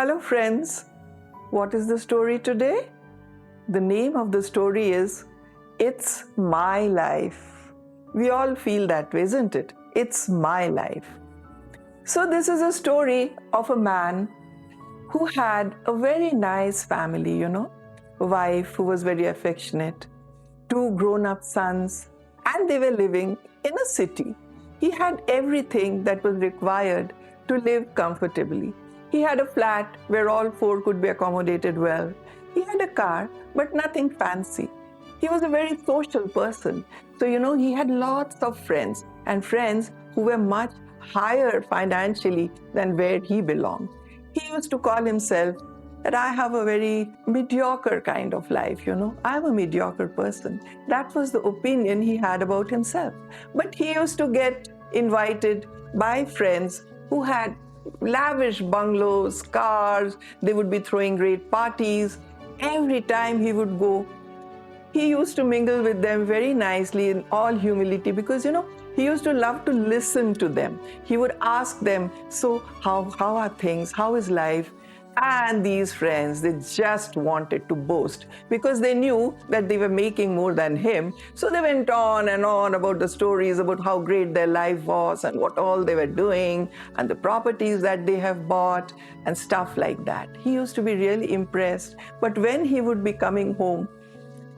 Hello friends, what is the story today? The name of the story is It's My Life. We all feel that way, isn't it? It's my life. So this is a story of a man who had a very nice family, a wife who was very affectionate, two grown-up sons, and they were living in a city. He had everything that was required to live comfortably. He had a flat where all four could be accommodated well. He had a car, but nothing fancy. He was a very social person. So, he had lots of friends, and friends who were much higher financially than where he belonged. He used to call himself that I have a very mediocre kind of life, I'm a mediocre person. That was the opinion he had about himself. But he used to get invited by friends who had lavish bungalows, cars, they would be throwing great parties. Every time he would go, he used to mingle with them very nicely in all humility because, he used to love to listen to them. He would ask them, so how are things? How is life? And these friends, they just wanted to boast because they knew that they were making more than him. So they went on and on about the stories about how great their life was and what all they were doing and the properties that they have bought and stuff like that. He used to be really impressed. But when he would be coming home,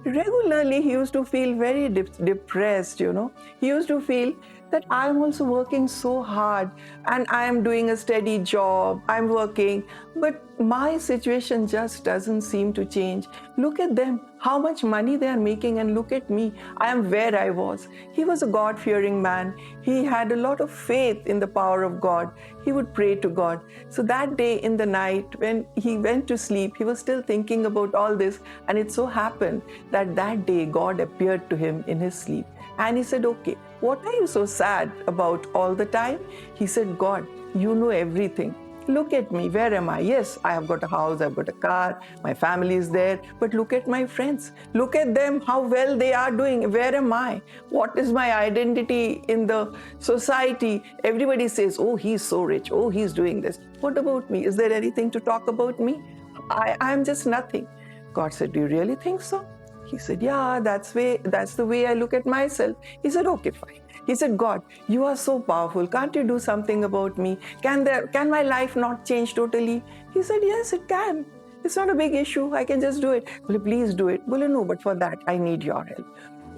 regularly he used to feel very depressed, He used to feel that I'm also working so hard and I am doing a steady job, I'm working, but my situation just doesn't seem to change. Look at them, how much money they are making, and look at me, I am where I was. He was a God-fearing man. He had a lot of faith in the power of God. He would pray to God. So that day in the night when he went to sleep, he was still thinking about all this, and it so happened that that day God appeared to him in his sleep. And he said, okay, what are you so sad about all the time? He said, God, you know everything. Look at me, where am I? Yes, I have got a house, I've got a car, my family is there, but look at my friends. Look at them, how well they are doing. Where am I? What is my identity in the society? Everybody says, oh, he's so rich, oh, he's doing this. What about me? Is there anything to talk about me? I'm just nothing. God said, do you really think so? He said, yeah, that's the way I look at myself. He said, okay, fine. He said, God, you are so powerful. Can't you do something about me? Can my life not change totally? He said, yes, it can. It's not a big issue. I can just do it. Well, please do it. Well, no, but for that, I need your help.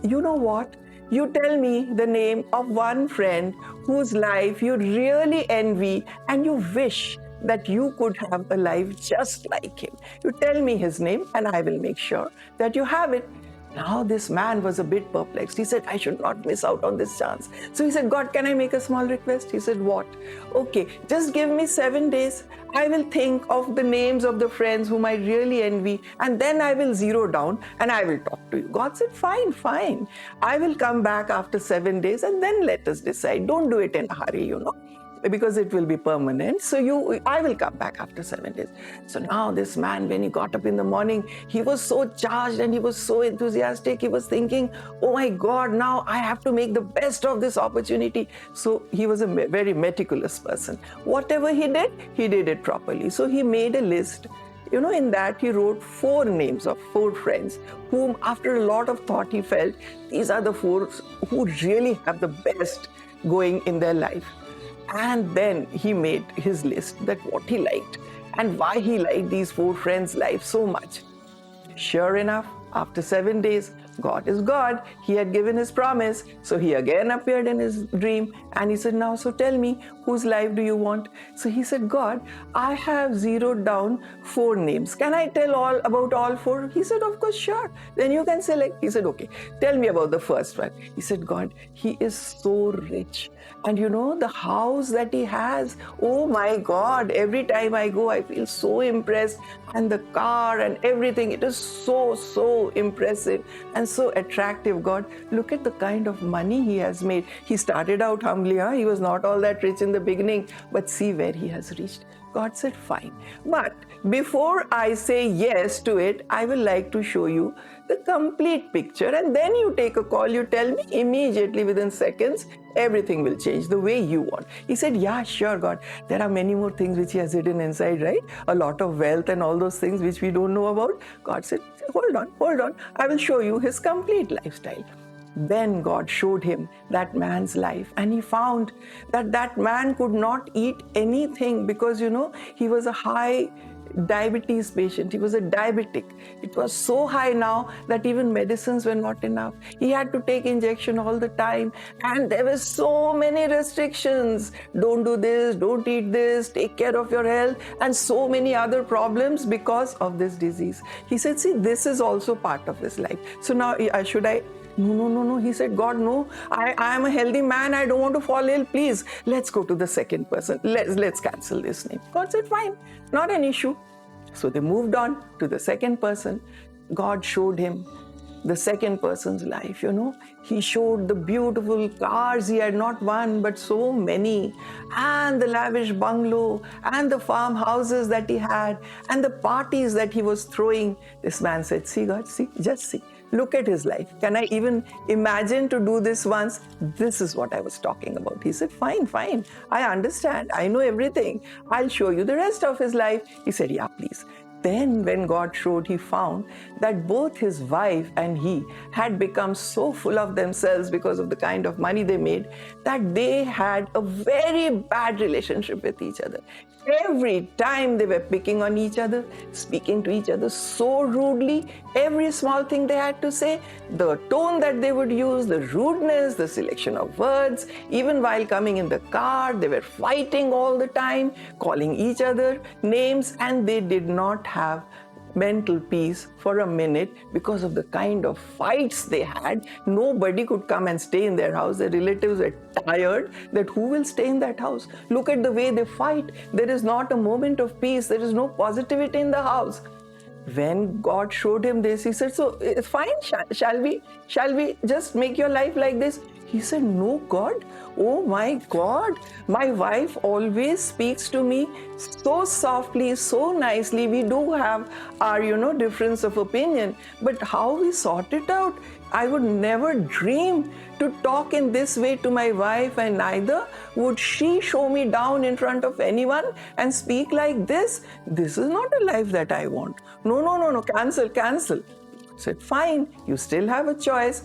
You know what? You tell me the name of one friend whose life you really envy and you wish that you could have a life just like him. You tell me his name and I will make sure that you have it. Now this man was a bit perplexed. He said, I should not miss out on this chance. So he said, God, can I make a small request? He said, what? Okay, just give me 7 days. I will think of the names of the friends whom I really envy, and then I will zero down and I will talk to you. God said, fine. I will come back after 7 days and then let us decide. Don't do it in a hurry, because it will be permanent. So I will come back after 7 days. So now this man, when he got up in the morning, he was so charged and he was so enthusiastic. He was thinking, oh my God, now I have to make the best of this opportunity. So he was a very meticulous person. Whatever he did it properly. So he made a list. In that he wrote 4 names of 4 friends whom after a lot of thought he felt these are the 4 who really have the best going in their life. And then he made his list that what he liked and why he liked these 4 friends' life so much. Sure enough, after 7 days, God is God. He had given his promise. So he again appeared in his dream and he said, now, so tell me, whose life do you want? So he said, God, I have zeroed down 4 names. Can I tell about all 4? He said, of course, sure. Then you can select. He said, okay, tell me about the first one. He said, God, he is so rich. And the house that he has, oh my God, every time I go, I feel so impressed. And the car and everything, it is so impressive and so attractive. God, look at the kind of money he has made. He started out humbly, he was not all that rich in the beginning, but see where he has reached. God said, fine. But before I say yes to it, I will like to show you the complete picture, and then you take a call, you tell me immediately within seconds, everything will change the way you want. He said, yeah, sure, God. There are many more things which he has hidden inside, right? A lot of wealth and all those things which we don't know about. God said, hold on. I will show you his complete lifestyle. Then God showed him that man's life, and he found that that man could not eat anything because, he was a high diabetes patient. He was a diabetic. It was so high now that even medicines were not enough. He had to take injection all the time, and there were so many restrictions. Don't do this, don't eat this, take care of your health, and so many other problems because of this disease. He said, see, this is also part of his life. So now should I? No. He said, God, no, I am a healthy man. I don't want to fall ill. Please, let's go to the second person. Let's cancel this name. God said, fine, not an issue. So they moved on to the second person. God showed him the second person's life, He showed the beautiful cars. He had not one, but so many. And the lavish bungalow and the farmhouses that he had and the parties that he was throwing. This man said, see, God, see, just see. Look at his life. Can I even imagine to do this once? This is what I was talking about. He said, fine. I understand. I know everything. I'll show you the rest of his life. He said, yeah, please. Then when God showed, he found that both his wife and he had become so full of themselves because of the kind of money they made that they had a very bad relationship with each other. Every time they were picking on each other, speaking to each other so rudely, every small thing they had to say, the tone that they would use, the rudeness, the selection of words, even while coming in the car, they were fighting all the time, calling each other names, and they did not have mental peace for a minute because of the kind of fights they had. Nobody could come and stay in their house. Their relatives were tired that who will stay in that house? Look at the way they fight. There is not a moment of peace. There is no positivity in the house. When God showed him this, he said, so it's fine, shall we just make your life like this? He said, no, God. Oh my God, my wife always speaks to me so softly, so nicely. We do have our, difference of opinion, but how we sort it out? I would never dream to talk in this way to my wife, and neither would she show me down in front of anyone and speak like this. This is not a life that I want. No, cancel. I said, fine, you still have a choice.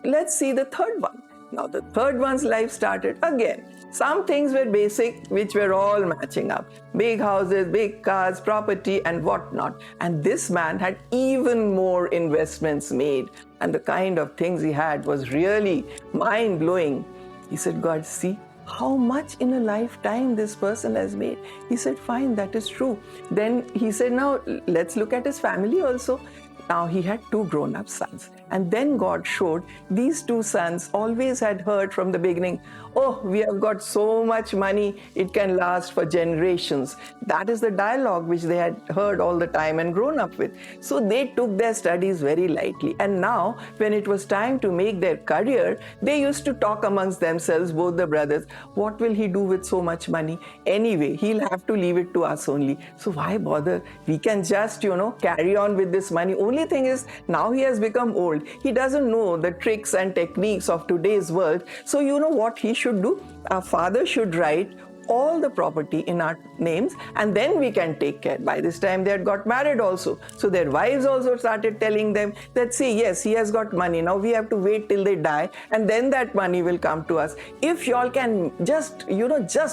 Let's see the third one. Now the third one's life started again. Some things were basic, which were all matching up. Big houses, big cars, property, and whatnot. And this man had even more investments made. And the kind of things he had was really mind-blowing. He said, God, see how much in a lifetime this person has made. He said, fine, that is true. Then he said, now let's look at his family also. Now he had 2 grown-up sons. And then God showed these 2 sons always had heard from the beginning, oh, we have got so much money, it can last for generations. That is the dialogue which they had heard all the time and grown up with. So they took their studies very lightly. And now, when it was time to make their career, they used to talk amongst themselves, both the brothers, what will he do with so much money? Anyway, he'll have to leave it to us only. So why bother? We can just, carry on with this money. Only thing is, now he has become old. He doesn't know the tricks and techniques of today's world. So you know what he should do? Our father should write all the property in our names, and then we can take care. By this time they had got married also, so their wives also started telling them that, see, yes, he has got money, now we have to wait till they die, and then that money will come to us. If y'all can just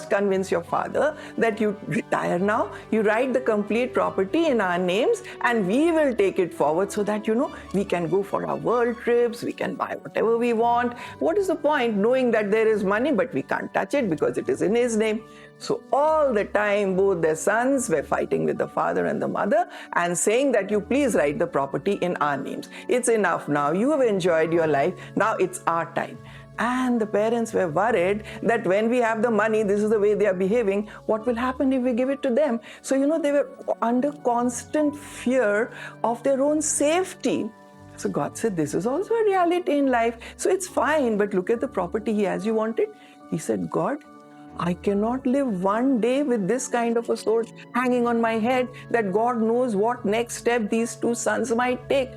convince your father that you retire now, you write the complete property in our names, and we will take it forward so that we can go for our world trips, we can buy whatever we want. What is the point knowing that there is money but we can't touch it because it is in his name? So all the time, both their sons were fighting with the father and the mother and saying that you please write the property in our names. It's enough now. You have enjoyed your life. Now it's our time. And the parents were worried that when we have the money, this is the way they are behaving, what will happen if we give it to them? So, they were under constant fear of their own safety. So God said, this is also a reality in life. So it's fine, but look at the property he has. You want it? He said, God, I cannot live one day with this kind of a sword hanging on my head that God knows what next step these two sons might take.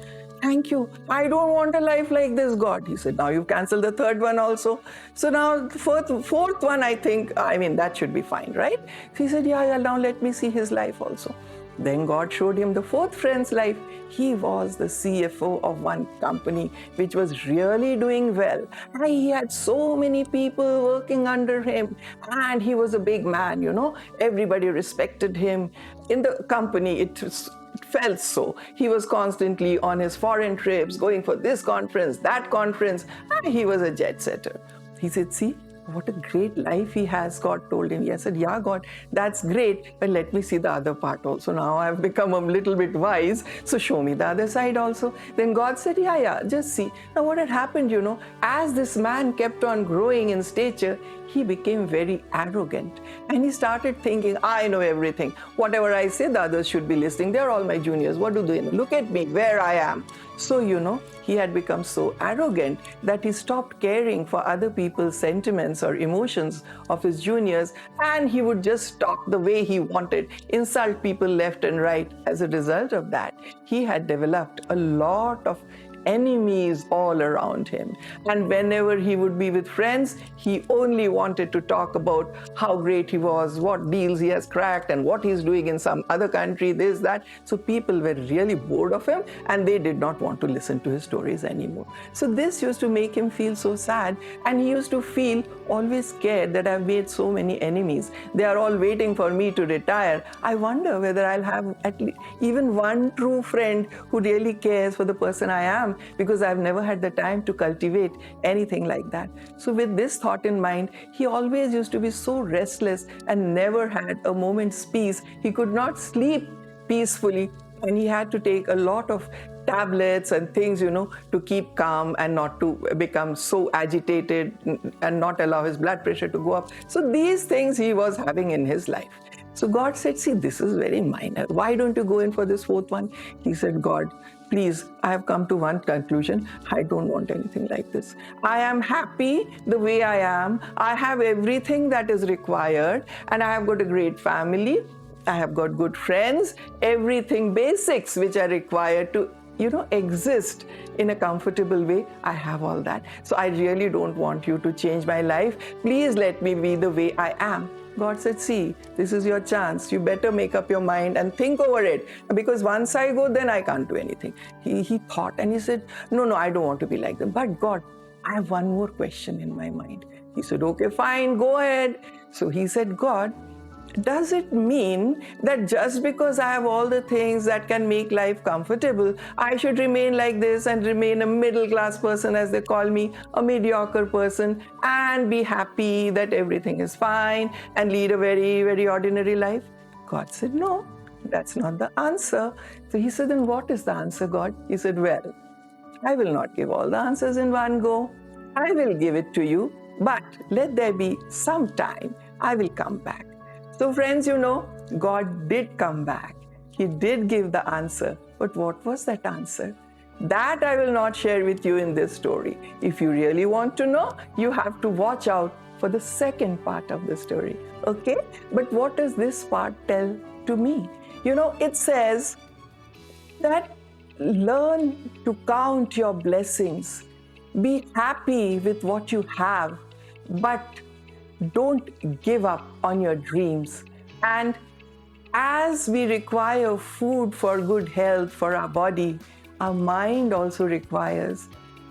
Thank you. I don't want a life like this, God. He said, now you've canceled the third one also. So now the fourth one, that should be fine, right? So he said, yeah, now let me see his life also. Then God showed him the fourth friend's life. He was the CFO of one company which was really doing well. And he had so many people working under him, and he was a big man, Everybody respected him. In the company, it felt so. He was constantly on his foreign trips, going for this conference, that conference, and he was a jet setter. He said, see, what a great life he has, God told him. He said, yeah, God, that's great, but let me see the other part also. Now I've become a little bit wise, so show me the other side also. Then God said, yeah, just see. Now what had happened, as this man kept on growing in stature, he became very arrogant. And he started thinking, I know everything. Whatever I say, the others should be listening. They're all my juniors. What do they know? Look at me, where I am. So, he had become so arrogant that he stopped caring for other people's sentiments or emotions of his juniors, and he would just talk the way he wanted, insult people left and right. As a result of that, he had developed a lot of enemies all around him. And whenever he would be with friends, he only wanted to talk about how great he was, what deals he has cracked, and what he's doing in some other country, this, that. So people were really bored of him, and they did not want to listen to his stories anymore. So this used to make him feel so sad, and he used to feel always scared that I've made so many enemies. They are all waiting for me to retire. I wonder whether I'll have at least even one true friend who really cares for the person I am, because I've never had the time to cultivate anything like that. So with this thought in mind, he always used to be so restless and never had a moment's peace. He could not sleep peacefully, and he had to take a lot of tablets and things, to keep calm and not to become so agitated and not allow his blood pressure to go up. So these things he was having in his life. So God said, see, this is very minor. Why don't you go in for this fourth one? He said, God, please, I have come to one conclusion. I don't want anything like this. I am happy the way I am. I have everything that is required, and I have got a great family. I have got good friends, everything basics which are required to exist in a comfortable way. I have all that. So I really don't want you to change my life. Please let me be the way I am. God said, see, this is your chance. You better make up your mind and think over it. Because once I go, then I can't do anything. He thought, and he said, no, I don't want to be like them. But God, I have one more question in my mind. He said, okay, fine, go ahead. So he said, God, does it mean that just because I have all the things that can make life comfortable, I should remain like this and remain a middle class person, as they call me, a mediocre person, and be happy that everything is fine and lead a very, very ordinary life? God said, no, that's not the answer. So he said, then what is the answer, God? He said, well, I will not give all the answers in one go. I will give it to you, but let there be some time. I will come back. So friends, God did come back. He did give the answer. But what was that answer? That I will not share with you in this story. If you really want to know, you have to watch out for the second part of the story. Okay? But what does this part tell to me? It says that learn to count your blessings. Be happy with what you have, but don't give up on your dreams. And as we require food for good health for our body, our mind also requires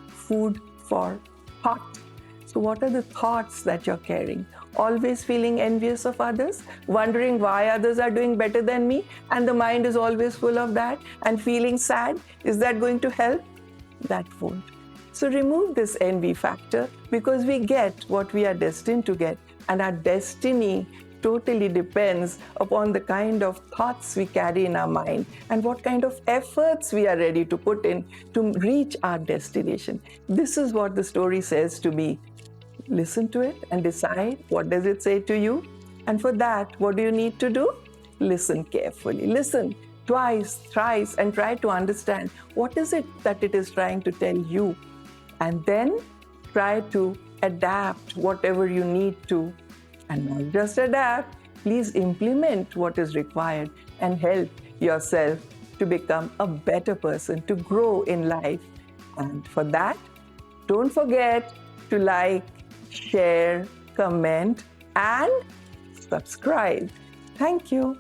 food for thought. So what are the thoughts that you're carrying? Always feeling envious of others, wondering why others are doing better than me, and the mind is always full of that, and feeling sad. Is that going to help? That won't. So remove this envy factor, because we get what we are destined to get, and our destiny totally depends upon the kind of thoughts we carry in our mind and what kind of efforts we are ready to put in to reach our destination. This is what the story says to me. Listen to it and decide, what does it say to you? And for that, what do you need to do? Listen carefully. Listen twice, thrice, and try to understand what is it that it is trying to tell you. And then try to adapt whatever you need to, And not just adapt, please implement what is required and help yourself to become a better person, to grow in life. And for that, don't forget to like, share, comment, and subscribe. Thank you.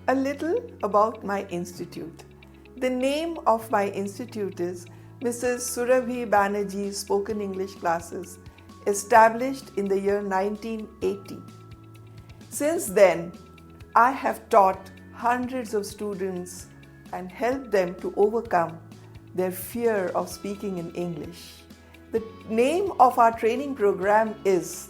A little about my institute. The name of my institute is Mrs. Surabhi Banerjee Spoken English Classes, established in the year 1980. Since then, I have taught hundreds of students and helped them to overcome their fear of speaking in English. The name of our training program is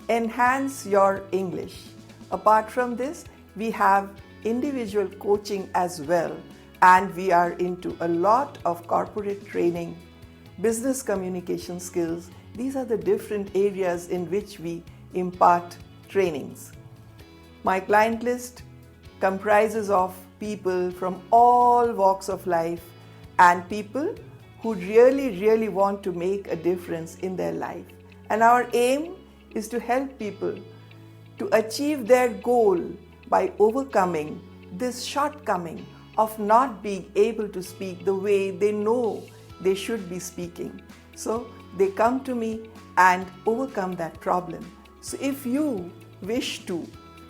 Enhance Your English. Apart from this, we have individual coaching as well, and we are into a lot of corporate training, business communication skills. These are the different areas in which we impart trainings. My client list comprises of people from all walks of life and people who really want to make a difference in their life. And our aim is to help people to achieve their goal by overcoming this shortcoming of not being able to speak the way they know they should be speaking. So they come to me and overcome that problem. So if you wish to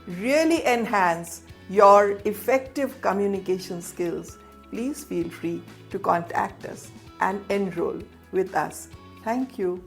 really enhance your effective communication skills, please feel free to contact us and enroll with us. Thank you.